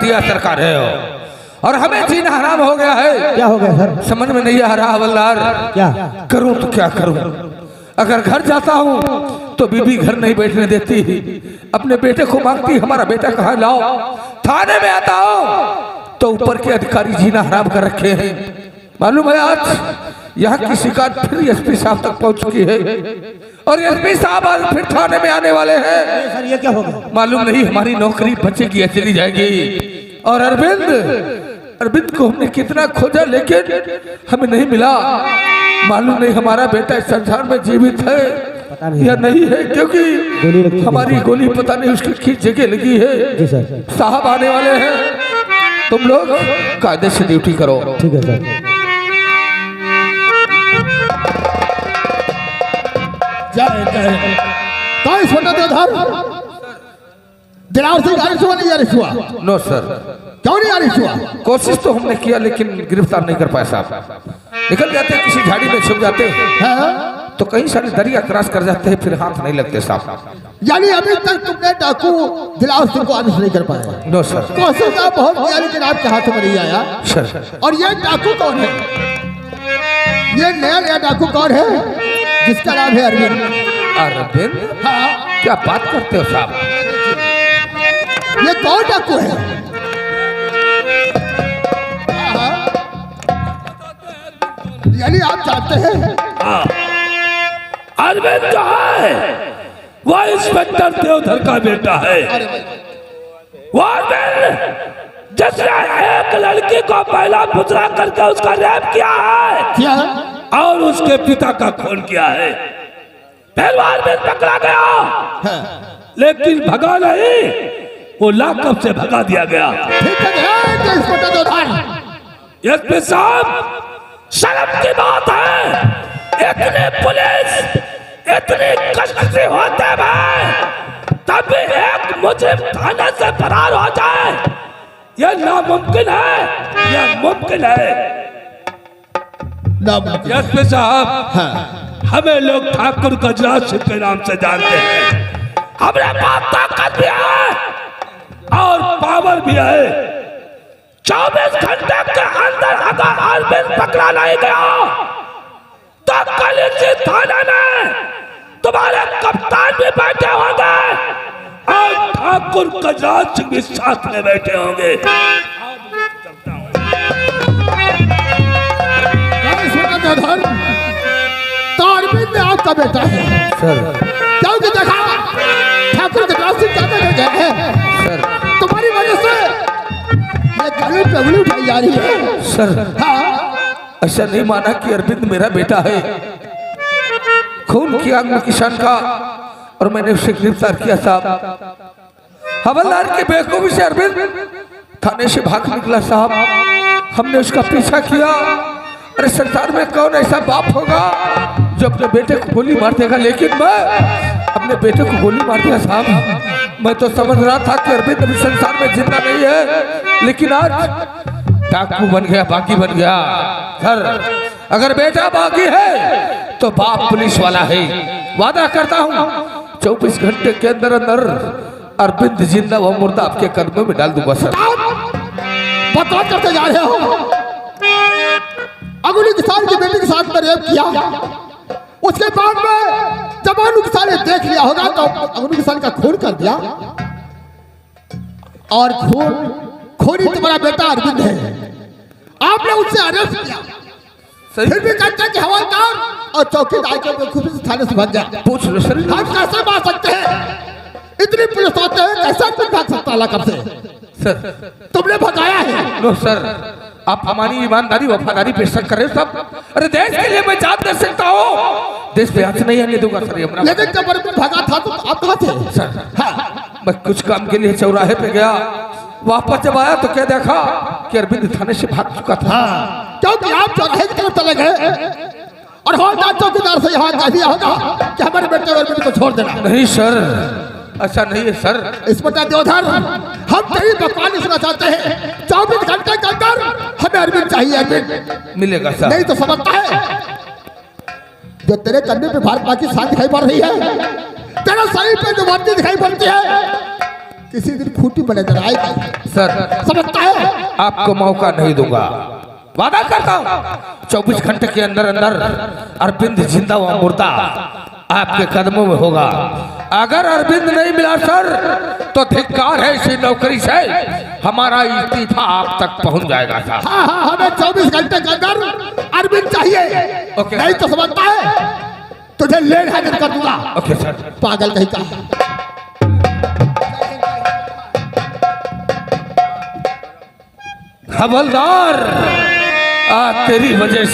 दिया सरकार है और हमें जीना हराम हो गया है। क्या हो गया सर? समझ में नहीं आ रहा हवलदार, क्या करूं तो क्या करूं। अगर घर जाता हूं तो बीबी घर नहीं बैठने देती, अपने बेटे को मांगती हमारा बेटा कहाँ लाओ। थाने में आता हूं तो ऊपर के अधिकारी जीना हराम कर रखे हैं। मालूम है आज यहाँ की शिकायत फिर एसपी साहब तक पहुंच चुकी है और एसपी साहब आज फिर थाने में आने वाले हैं। सर ये क्या हो गया? मालूम नहीं हमारी नौकरी बच्चे की चली जाएगी। और अरविंद को हमने कितना खोजा लेकिन हमें नहीं मिला। मालूम नहीं हमारा बेटा इस संसार में जीवित है या नहीं है, क्योंकि हमारी गोली पता नहीं उसकी किस जगह लगी है। जी सर। साहब आने वाले हैं, तुम लोग कायदे से ड्यूटी करो। ठीक है सर। कौन छोटा देवधर दिलावर सिंह आरिश हुआ नहीं आरिश हुआ? No sir. क्यों नहीं आरिश हुआ? कोशिश तो हमने किया लेकिन गिरफ्तार नहीं कर पाए साहब। निकल जाते हैं किसी झाड़ी में छुप जाते हैं तो कहीं सारे दरिया क्रॉस कर जाते हैं, फिर हाथ नहीं लगते साहब। यानी अभी तक तुमने डाकू दिलावर सिंह को आरिश नहीं कर पाया? No sir. कोशिश आप बहुत किया लेकिन आपके हाथों में नहीं आया सर। और ये डाकू कौन है? ये नया डाकू कौन है जिसका नाम है अरविंद? अरविंद? हाँ। क्या बात करते हो साहब? ये कौन डाकू है? यानी आप जानते हैं? अरविंद जो है वो इंस्पेक्टर देवधर का बेटा है। वो अरविंद जिसने एक लड़की को पहला पुतला करके उसका रेप किया है क्या? और उसके पिता का खून किया है। फिर वो अरविंद पकड़ा गया लेकिन भगा नहीं, वो लॉकअप से भगा दिया गया। ठीक है एसपी साहब, शर्म की बात है इतनी पुलिस इतनी कष्ट से होते हैं तब भी एक मुजरिम थाने से फरार हो जाए, यह नामुमकिन है, यह मुमकिन है। एसपी साहब, हमें लोग ठाकुर गजराज सिंह के नाम से जानते हैं। हमने पास ताकत भी है और पावर भी है। 24 घंटे के अंदर अगर अरविंद पकड़ा नहीं गया तो कल इसी थाने में तुम्हारे कप्तान भी बैठे होंगे और ठाकुर गजराज सिंह भी साथ में बैठे होंगे। तो अरविंद आपका बेटा है सर। क्योंकि देखा ठाकुर गजराज सिंह क्या कर गए हैं सर। तुम्हारी वजह से ये गले पे उंगली उठाई जा रही है सर। हाँ। ऐसा नहीं माना कि अरविंद मेरा बेटा है। खून की आग में किसान का और मैंने उसे गिरफ्तार किया साहब। हवलदार के बेवकूफी से अरविंद थाने से भाग निकला साहब। हमने उसका पीछा किया। अरे संसार में कौन ऐसा बाप होगा जो अपने बेटे को गोली मार देगा, लेकिन मैं अपने बेटे को गोली मार दिया साहब। मैं तो समझ रहा था कि अरविंद अभी संसार में जिंदा नहीं है, लेकिन आज डाकू बन गया, बागी बन गया। सर, अगर बेटा बागी है तो बाप पुलिस वाला है। वादा करता हूँ 24 घंटे के अंदर अंदर अरविंद जिंदा व मुर्दा आपके कदमों में डाल दूंगा सर। बकवास करते जा रहे हो। अगली किसान की बेटी के साथ में रेप किया, उसके बाद में जब अगली किसान ने देख लिया होगा तो अगली किसान का खून कर दिया और खूनी तुम्हारा बेटा अरविंद है। आपने उससे अरेस्ट किया, फिर भी कहते हैं कि हवलदार और चौकीदार के बेवकूफी से थाने से भाग गया। पूछ लो सर। हम कैसे भाग सकते हैं? इतनी पुलिस होते हैं, कैसे कोई भाग सकता लकब से? सर, तुमने भगाया है। नो सर, आप हमारी ईमानदारी वफादारी पेश करें सब। अरे देश के लिए मैं जान दे सकता हूँ, देश पे हाथ नहीं आने दूंगा सर। ये लेकिन जब अरविंद भागा था तो आप कहाँ थे? सर, मैं कुछ काम के लिए चौराहे पे गया, वापस जब आया तो क्या देखा कि अरविंद थाने से भाग चुका था। क्योंकि आप चौराहे की तरफ चले गए और हवलदार चौकीदार से यहाँ कह दिया होगा कि हमारे बेटे अरविंद को छोड़ देना। नहीं सर, ऐसा नहीं है सर। इंस्पेक्टर देवधर, हम तेरी बकवास सुनना चाहते हैं। 24 घंटे के अंदर हमें अरविंद चाहिए। अरविंद मिलेगा सर। नहीं तो समझता है जो तेरे कंधे पे भारत माँ की शान दिखाई पड़ रही है, तेरा शरीर पे जो वर्दी दिखाई पड़ती है, किसी दिन खूंटी पर नजर आएगी। सर समझता है? आपको मौका नहीं दूंगा, वादा करता हूँ 24 घंटे के अंदर अंदर अरविंद जिंदा व मुर्दा आपके कदमों में होगा। अगर अरविंद नहीं मिला सर तो धिक्कार है इसी नौकरी से, हमारा इस्तीफा आप तक पहुंच जाएगा सर। हाँ हाँ, हमें 24 घंटे के अंदर अरविंद चाहिए। ओके। नहीं तो समझता है तुझे लेन हाजिर कर दूंगा। Okay sir. पागल कहीं का। हवलदार तेरी वजह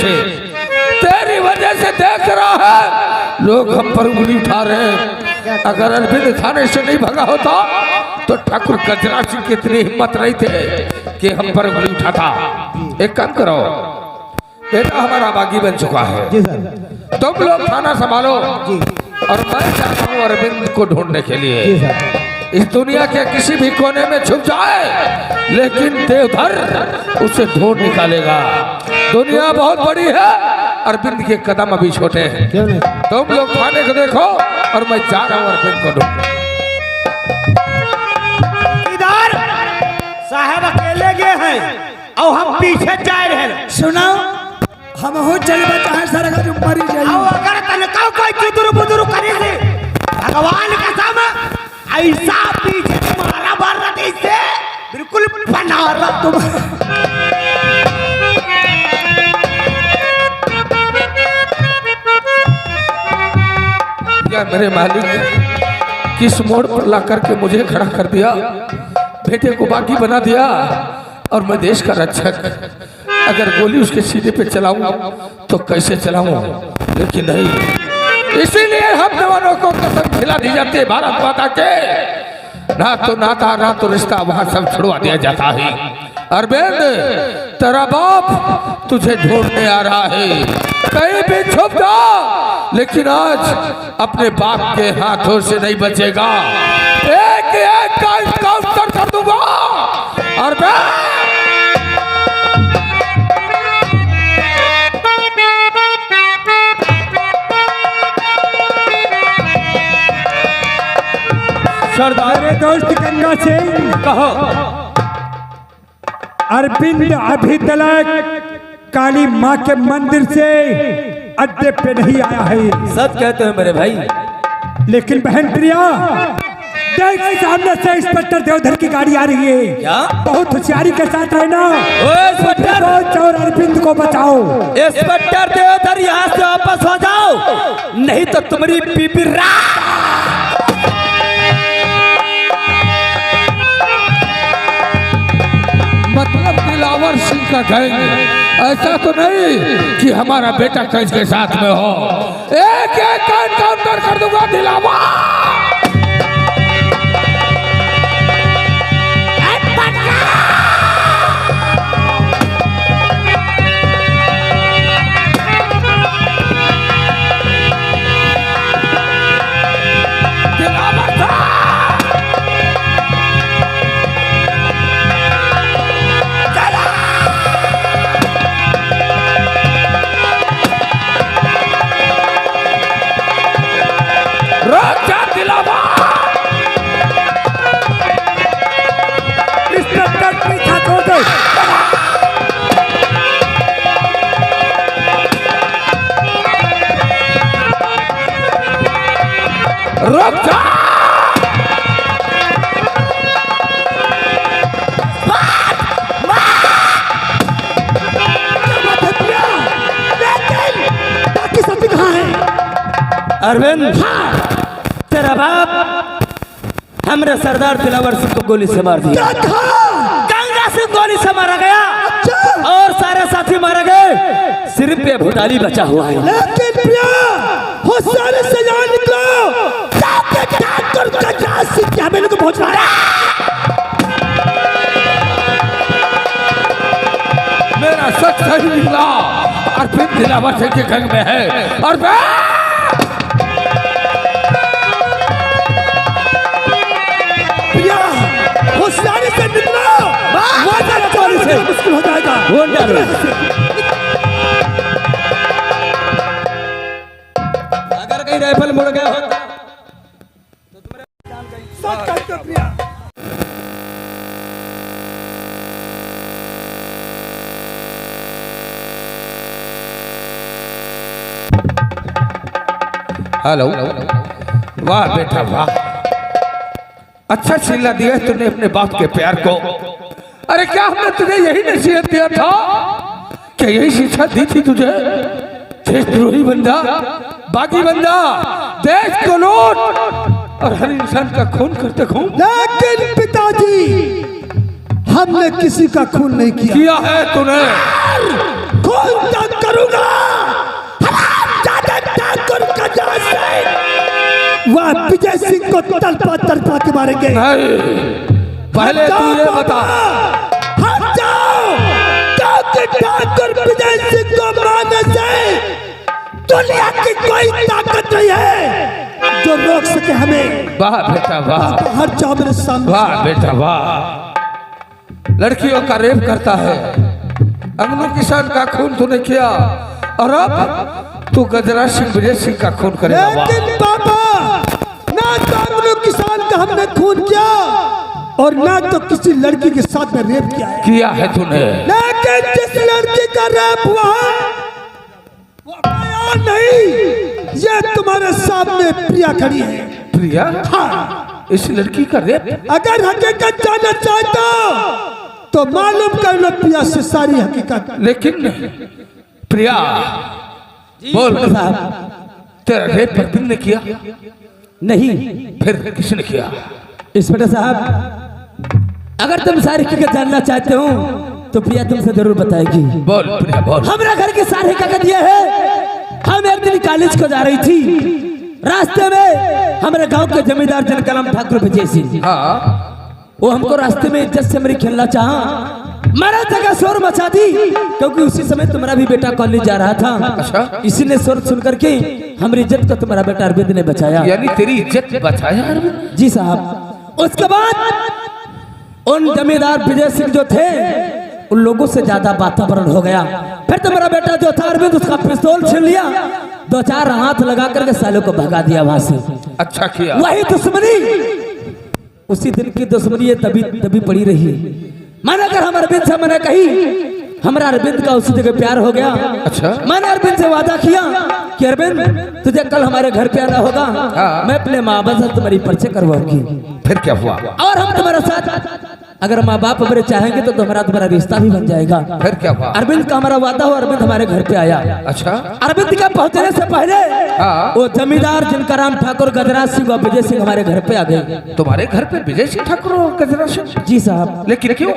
से देख रहा है लोग हम पर उंगली उठा रहे हैं। अगर अरविंद थाने से नहीं भगा होता तो ठाकुर गजरा सिंह की इतनी हिम्मत नहीं थे कि हम पर उंगली उठाता। एक काम करो, बेटा हमारा बागी बन चुका है, तुम लोग थाना संभालो और मैं चाहता हूँ अरविंद को ढूंढने के लिए इस दुनिया के किसी भी कोने में छुप जाए, लेकिन देवधर उसे ढूंढ निकालेगा। दुनिया बहुत बड़ी है, अरविंद के कदम अभी छोटे हैं। तुम लोग थाने को देखो और मैं जा रहा हूँ अरविंद को ढूंढने। इधर साहब अकेले गए हैं और हम पीछे जा रहे हैं। सुनाओ, हम हो चल बता सारा का मरी जाए। और अगर तनका कोई चुदुर बुदुर करे से भगवान का कसम ऐसा पीछे तुम्हारा भारत से बिल्कुल बना रहा तुम। क्या मेरे मालिक किस मोड़ पर ला करके मुझे खड़ा कर दिया, बेटे को बागी बना दिया और मैं देश का रक्षक। अगर गोली उसके सीधे पे चलाऊं तो कैसे चलाऊं, लेकिन नहीं, इसीलिए हम जवानों को कसम खिला दी जाती है भारत माता के, ना तो नाता ना तो रिश्ता वहां सब छुड़वा दिया जाता है। अरविंद तेरा बाप तुझे ढूंढने आ रहा है, कहीं भी छुप जा, लेकिन आज अपने बाप के हाथों से नहीं बचेगा। एक एक का एनकाउंटर कर दूंगा। अरविंद सरदार दोस्त गंगा सिंह, कहो अरविंद अभी तक काली माँ के मंदिर से अड्डे पे नहीं आया है। सच कहते हैं मेरे भाई। लेकिन बहन प्रिया देख, सामने से इंस्पेक्टर देवधर की गाड़ी आ रही है। क्या? बहुत होशियारी के साथ रहना इंस्पेक्टर और अरविंद को बचाओ। इंस्पेक्टर देवधर यहाँ से वापस हो जाओ, नहीं तो तुम्हारी बीबी मतलब दिलावर सिंह का गैंग, ऐसा तो नहीं कि हमारा बेटा कैद के साथ में हो। एक एक का एनकाउंटर कर दूंगा दिलावर। रुक जा। अरविंद, तेरा बाप हमरे सरदार दिलावर सिंह को गोली से मार दिया। गंगा सिंह गोली से मारा गया और सारे साथी मारे गए, सिर्फ पे भुटाली बचा हुआ है। लेकिन प्रिया होशियारी से जान निकलो, को पहुंचना है। मेरा सच सही निकला, अरविंद दिलावर सिंह के गैंग में है। प्रिया होशियारी से निकलो, से मुश्किल हो जाएगा। अगर कहीं राइफल मुड़ गया हो सब प्रिया हेलो, वाह बेटा वाह, अच्छा सिला दिया है तूने अपने बाप के प्यार को। अरे क्या हमने तुझे यही नसीहत दिया था, क्या यही शिक्षा दी थी तुझे? देशद्रोही बंदा, बागी बंदा, देश को लूट और हर इंसान का खून करते खून। लेकिन पिताजी, हमने किसी का खून नहीं किया है तूने। खून तक करूंगा वह विजय सिंह को तड़पा तड़पा के मारेंगे। नहीं, पहले तू ये बता। हट जाओ, क्योंकि ठाकुर विजय सिंह को मारने से दुनिया की कोई ताकत नहीं है जो रोक सके हमें। वाह बेटा वाह, हट जाओ मेरे सामने। वाह बेटा वाह, लड़कियों का रेप करता है, अंगनू किसान का खून तूने किया और अब तू गजराज सिंह विजय सिंह का खून करेगा। लेकिन पापा, ना तो अंगनू किसान का हमने खून किया और ना तो किसी लड़की के साथ में रेप किया है तूने। लेकिन जिस लड़की का रेप हुआ वो आया नहीं, ये तुम्हारे सामने प्रिया खड़ी है। प्रिया? हाँ। इस लड़की का रेप? अगर हकीकत जानना चाहता तो मालूम कर लो प्रिया से सारी हकीकत। लेकिन प्रिया बोल साहब, तेरा रेप पर ने किया? नहीं। फिर किसने किया? इंस्पेक्टर साहब, अगर तुम सारी हकीकत जानना चाहते हो तो प्रिया तुमसे जरूर बताएगी। बोल प्रिया बोल। हमारा घर की सारी हकीकत ये है, हम एक दिन कॉलेज को जा रही थी, रास्ते में हमारे गांव के जमींदार जिनका नाम ठाकुर विजय सिंह, हाँ, वो हमको रास्ते में इज्जत से मेरी खेलना चाहा, मेरा जगह शोर मचा दी, क्योंकि उसी समय तुम्हारा भी बेटा कॉलेज जा रहा था। अच्छा। इसी ने शोर सुन करके हमारी इज्जत को तुम्हारा बेटा अरविंद ने बचाया। यानी तेरी इज्जत बचाया अरविंद? जी साहब। उसके बाद उन जमींदार विजय सिंह जो थे उन लोगों से ज्यादा वातावरण हो गया। फिर तुम्हारा बेटा जो था अरविंद, उसका पिस्तौल छीन लिया, 2-4 हाथ लगा करके सालों को भगा दिया वहां से। अच्छा किया। वही दुश्मनी, उसी दिन की दुश्मनी तभी पड़ी रही। मैंने अगर हम अरविंद से मैंने कही, हमारा अरविंद का उसी जगह प्यार हो गया। अच्छा। मैंने अरविंद से वादा किया कि अरविंद तुझे कल हमारे घर पे आना होगा। हाँ। मैं अपने माँ बाप से तुम्हारी परिचय करवाऊंगी। फिर क्या हुआ? और हम तुम्हारे साथ, अगर माँ बाप हमारे चाहेंगे तो तुम्हारा रिश्ता भी बन जाएगा। फिर क्या हुआ? अरविंद का हमारा वादा हो, अरविंद हमारे घर पे आया। अच्छा। अरविंद का पहुंचने से पहले हाँ। वो जमींदार जिनका नाम ठाकुर गजराज सिंह और विजय सिंह हमारे घर पे आ गए। तुम्हारे घर पे विजय सिंह ठाकुर और गजराज सिंह? जी साहब। लेकिन क्यों?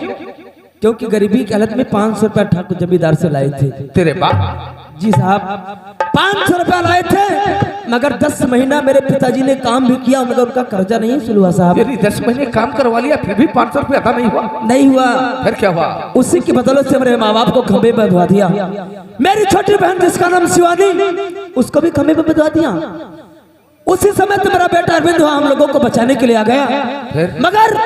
क्योंकि गरीबी की हालत में 500 रुपया ठाकुर जमींदार से लाए थे। तेरे बाप? जी साहब, 500 रुपया लाए थे, मगर 10 महीना मेरे पिताजी ने काम भी किया, मगर उनका कर्जा नहीं वसूल हुआ साहब। यदि 10 महीने काम करवा लिया फिर भी 500 रुपया अदा नहीं हुआ? नहीं हुआ। फिर क्या हुआ? उसी की बदौलत से मेरे माँ बाप को खंबे पर बंधवा दिया। मेरी छोटी बहन जिसका नाम शिवानी, उसको भी खंबे पर बंधवा दिया। उसी समय तुम्हारा बेटा अरविंद हम लोगों को बचाने के लिए आ गया, मगर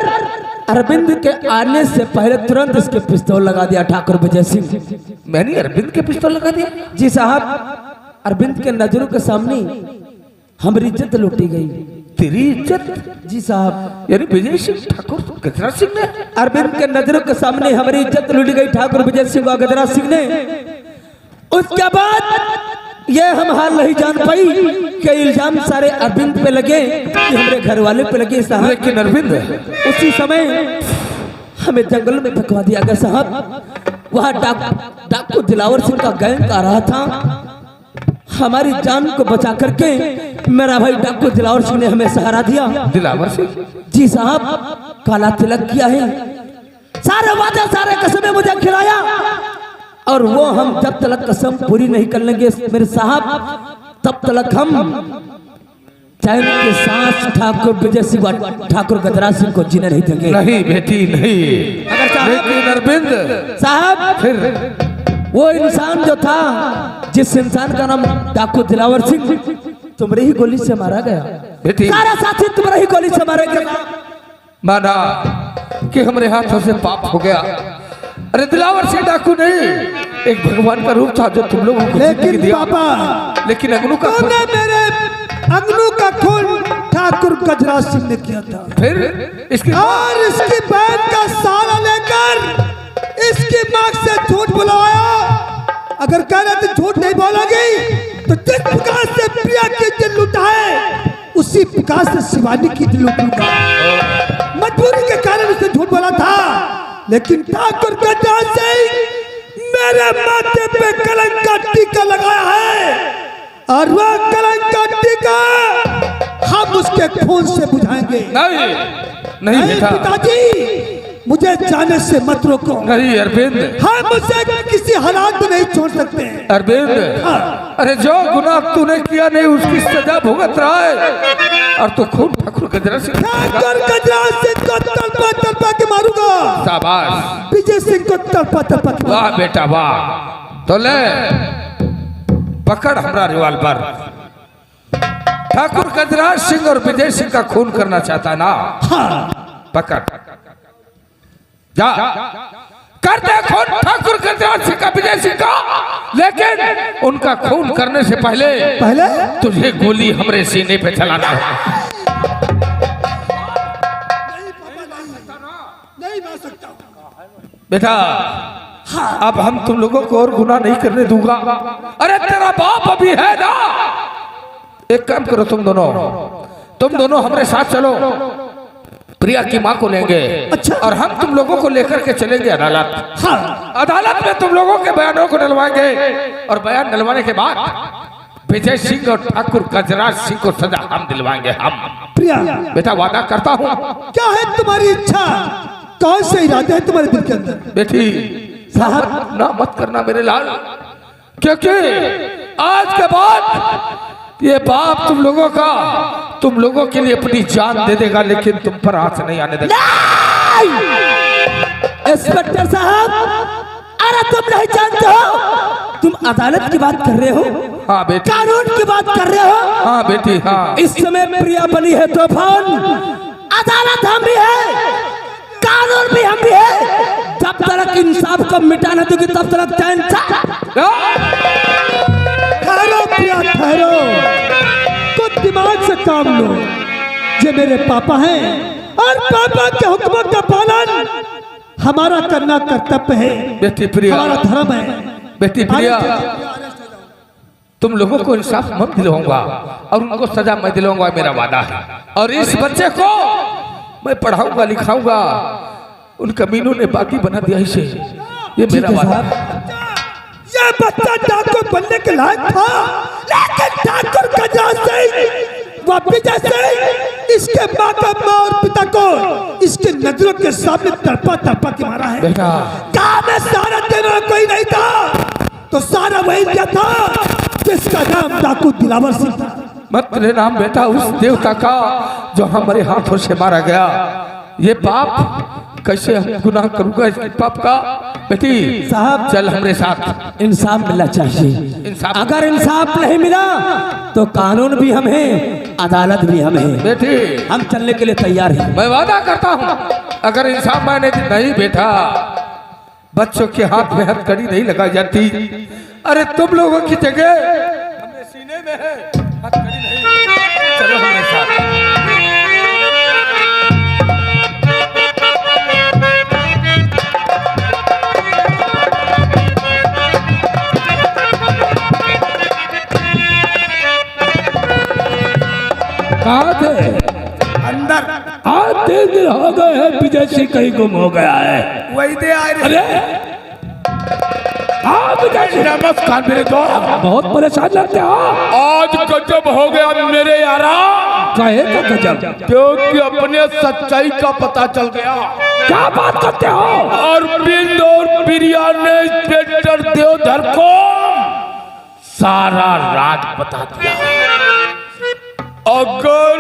अरविंद के आने से पहले तुरंत इसके पिस्तौल लगा दिया ठाकुर विजय सिंह। मैंने अरविंद के पिस्तौल लगा दिया? जी साहब। अरविंद के नजरों के सामने हमारी इज्जत लूटी गई। तेरी इज्जत? जी साहब। यानी विजय सिंह ठाकुर गजराज सिंह ने? अरविंद के नजरों के सामने हमारी इज्जत लूट गई ठाकुर विजय सिंह और गजराज सिंह ने। उसके बाद ये हम हाल नहीं जान पाई कि इल्जाम सारे अरविंद पे लगे कि हमारे घर वाले पे लगे साहब। लेकिन अरविंद उसी समय हमें जंगल में फेंकवा दिया गया साहब। वहाँ डाकू दिलावर सिंह का गैंग आ रहा था। हमारी जान को बचा करके मेरा भाई डाकू दिलावर सिंह ने हमें सहारा दिया। दिलावर सिंह? जी साहब। काला तिलक किया है, सारे वादे सारे कसमें मुझे खिलाया, और वो हम जब तक कसम पूरी नहीं कर लेंगे मेरे साहब, तब तक हम चैन के सांस ठाकुर विजय सिंह ठाकुर गजराज सिंह को जीने नहीं देंगे। नहीं बेटी नहीं। अगर लेकिन अरविंद साहब, फिर वो इंसान जो था, जिस इंसान का नाम डाकू दिलावर सिंह, तुम्हारे ही गोली से मारा गया। बेटी सारा साथी तुम्हारे ही गोली से मारे गए। माना कि हमारे हाथों से पाप हो गया। अरे दिलावर सिंह डाकू नहीं, एक भगवान का रूप था जो तुम लोगों को जिंदगी दिया। पापा, लेकिन अगनू का तुमने मेरे अगनू का खून ठाकुर गजराज सिंह ने किया था। फिर इसकी और इसकी बहन का सहारा लेकर इसकी माँ से झूठ बुलवाया। अगर कह रहे थे झूठ नहीं बोलोगी तो जिस प्रकार से प्रिया के दिल लूटा है उसी प्रकार से शिवानी की दिल लूटूंगा। मजबूरी के कारण उसे झूठ बोला था, लेकिन ठाकुर गजराज सिंह मेरे माथे पे कलंक का टीका लगाया है और वह कलंक का टीका हम उसके खून से बुझाएंगे। नहीं बेटा, पिताजी मुझे जाने से मत रोको। नहीं अरविंद, हम उसे किसी हालात में नहीं छोड़ सकते। अरविंद, अरे जो गुनाह तूने किया नहीं उसकी सजा भुगत रहा है और तू खून ठाकुर गजराज सिंह को तड़पा तड़पा के मारूंगा। शाबाश। विजय सिंह को तड़पा तड़पा के वाह बेटा वाह। तो ले पकड़ हमारा रिवाल्वर। ठाकुर गजराज सिंह और विजय सिंह का खून करना चाहता ना? हाँ। पकड़ जा, कर दे खून ठाकुर गजराज सिंह का, विजय सिंह का, लेकिन उनका खून करने से पहले तुझे गोली हमरे सीने पे चलाना है। नहीं मार सकता बेटा। अब हम तुम लोगों को और गुनाह नहीं करने दूंगा। अरे तेरा बाप अभी है ना? एक काम करो, तुम दोनों हमारे साथ चलो, प्रिया की माँ को लेंगे। अच्छा। और हम तुम लोगों को लेकर के चलेंगे अदालत। हाँ। अदालत में तुम लोगों के बयानों को डलवाएंगे और बयान डलवाने के बाद विजय सिंह और ठाकुर गजराज सिंह को सजा हम दिलवाएंगे। हम प्रिया बेटा वादा करता हूँ। क्या है तुम्हारी इच्छा? कौन से इरादे हैं तुम्हारे दिल के अंदर? बेटी साहब ना मत करना मेरे लाल, क्योंकि आज के बाद ये बाप तुम लोगों के लिए अपनी जान दे देगा, लेकिन तुम पर हाथ नहीं आने देगा। इंस्पेक्टर साहब, अरे तुम नहीं जानते हो, तुम अदालत की बात कर रहे हो? हाँ बेटी। कानून की बात कर रहे हो? हाँ बेटी हाँ। इस समय प्रिया बनी है तूफान, अदालत हम भी है, कानून भी हम भी है। जब तक इंसाफ को मिटाना दोगी तब तक चैन। ठहरो प्रिया ठहरो, कुछ दिमाग से काम लो। ये मेरे पापा हैं और पापा के हुक्मों का पालन हमारा करना कर्तव्य है। बेटी प्रिया, हमारा धर्म है। बेटी प्रिया, तुम लोगों को इंसाफ मैं दिलवाऊंगा और उनको सजा मैं दिलवाऊंगा, मेरा वादा है। और इस बच्चे को मैं पढ़ाऊंगा लिखाऊंगा। उन कमीनों ने बाकी बना दिया इसे, ये मेरा वादा है। ये बच्चा ठाकुर बनने के लायक था, लेकिन ठाकुर गजराज सिंह व विजय सिंह इसके माँ का माँ और पिता को इसके नजरों के सामने तड़पा तड़पा के मारा है। बेटा काम में सारा दिन कोई नहीं था तो सारा वही क्या था जिसका नाम ठाकुर दिलावर सिंह था। मत ले नाम बेटा उस देवता का जो हमारे हाथों से मारा गया। ये पाप कैसे हम गुनाह करूंगा इस पाप का? बेटी साहब चल हमारे साथ। इंसाफ मिलना चाहिए। इंसाफ अगर इंसाफ नहीं मिला तो कानून भी हम हैं, अदालत भी हम हैं। बेटी हम चलने के लिए तैयार हैं। मैं वादा करता हूँ, अगर इंसाफ मैंने नहीं बेटा, बच्चों के हाथ में हथकड़ी नहीं लगाई जाती। अरे तुम लोगों की जगह हमें सीने में है, हथकड़ी नहीं। चलो हमारे साथ। कहाँ थे? अंदर। आज 3 दिन हो गए हैं, विजय सिंह कहीं गुम हो गया है। वही दे आए। अरे हाँ विजय सिंह, नमस्कार मेरे दोस्त, बहुत परेशान लगते हो। आज गजब हो गया मेरे यारा। कहे तो गजब, क्योंकि अपने सच्चाई का पता चल गया। क्या बात करते हो? अरविंद और प्रिया ने इंस्पेक्टर देवधर को सारा राज बता दिया। अगर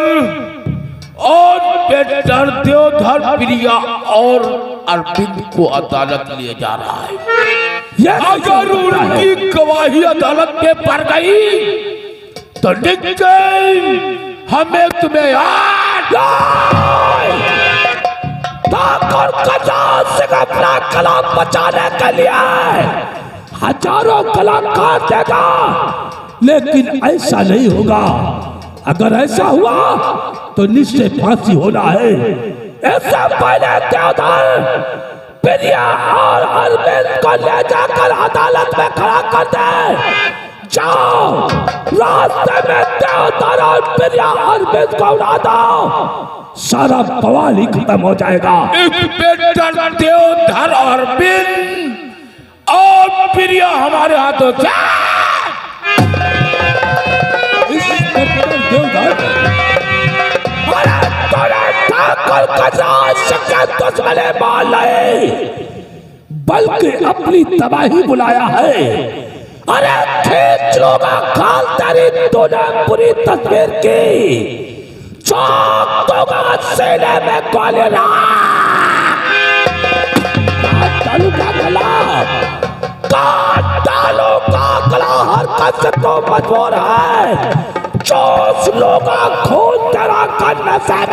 और इंस्पेक्टर देवधर प्रिया और अरविंद को अदालत ले जा रहा है। अगर उनकी गवाही अदालत में पड़ गई तो लिख गई हमें तुम्हें याद ठाकुर गजराज सिंह अपना कलाम बचाने के लिए हजारों कलाकार देगा, लेकिन ऐसा नहीं होगा। अगर ऐसा हुआ तो निश्चय फांसी होना है। इससे पहले देवधर प्रिया और अरविंद को ले जाकर अदालत में खड़ा कर दे। जाओ रास्ते में देवदार और प्रिया अरविंद को उड़ा दो, सारा बवाल ही खत्म हो जाएगा। इंस्पेक्टर देवदार अरविंद और प्रिया हमारे हाथों से। इंस्पेक्टर देवदार दुश्मने मार लाए, बल्कि अपनी तबाही बुलाया है। अरे खींच लोगा खाल तेरी तूने पूरी तस्वीर की, चौक दोगा सीने में गोली डालू का गला, काट डालो का गला, हरकत से तो मजबूर है, चोस लोगा खून तेरा करने से